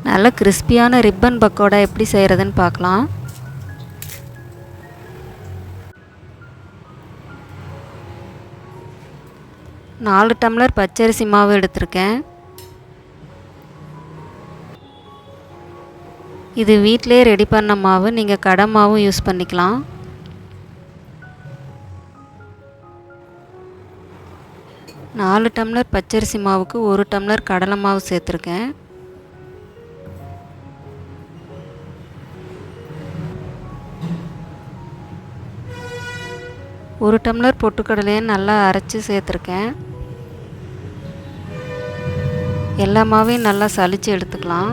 நல்ல கிறிஸ்பியான ரிப்பன் பக்கோடா எப்படி செய்கிறதுன்னு பார்க்கலாம். நாலு டம்ளர் பச்சரிசி மாவு எடுத்திருக்கேன். இது வீட்டிலே ரெடி பண்ண மாவு, நீங்கள் கடை மாவும் யூஸ் பண்ணிக்கலாம். நாலு டம்ளர் பச்சரிசி மாவுக்கு ஒரு டம்ளர் கடலை மாவு சேர்த்துருக்கேன். ஒரு டம்ளர் பொட்டுக்கடலையை நல்லா அரைச்சி சேர்த்துருக்கேன். எல்லா மாவையும் நல்லா சலிச்சு எடுத்துக்கலாம்.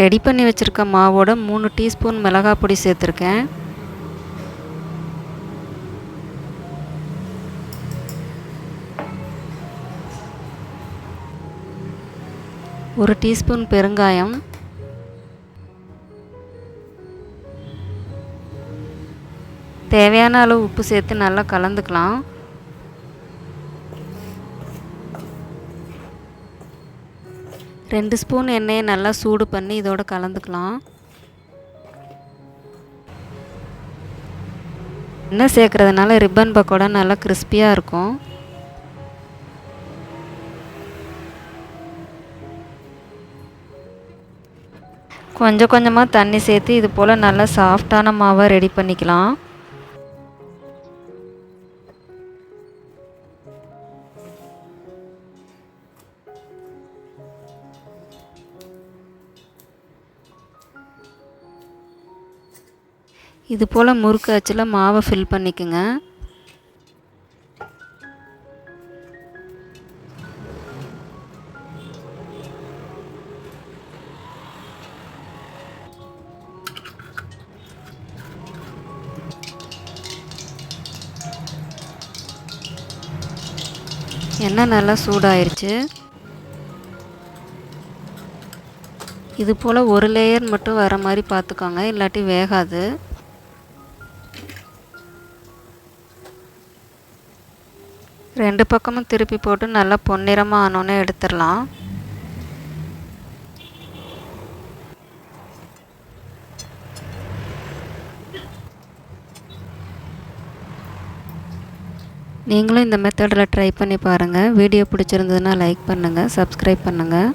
ரெடி பண்ணி வச்சுருக்க மாவோட 3 டீஸ்பூன் மிளகாய் பொடி சேர்த்துருக்கேன். ஒரு டீஸ்பூன் பெருங்காயம், தேவையான அளவு உப்பு சேர்த்து நல்லா கலந்துக்கலாம். ரெண்டு ஸ்பூன் எண்ணெயை நல்லா சூடு பண்ணி இதோட கலந்துக்கலாம். எண்ணெய் சேர்க்குறதுனால ரிப்பன் பக்கோடா நல்லா கிறிஸ்பியாக இருக்கும். கொஞ்சம் கொஞ்சமாக தண்ணி சேர்த்து இது போல் நல்லா சாஃப்டான மாவை ரெடி பண்ணிக்கலாம். இது போல் முறுக்கு அச்சில் மாவை ஃபில் பண்ணிக்கோங்க. எண்ணெய் நல்லா சூடாயிருச்சு. இது போல் ஒரு லேயர் மட்டும் வர மாதிரி பார்த்துக்கோங்க, இல்லாட்டி வேகாது. ரெண்டு பக்கமும் திருப்பி போட்டு நல்லா பொன்னிறமாக ஆனோன்னே எடுத்துடலாம். நீங்களும் இந்த மெத்தடில் ட்ரை பண்ணி பாருங்கள். வீடியோ பிடிச்சிருந்ததுன்னா லைக் பண்ணுங்கள், சப்ஸ்கிரைப் பண்ணுங்கள்.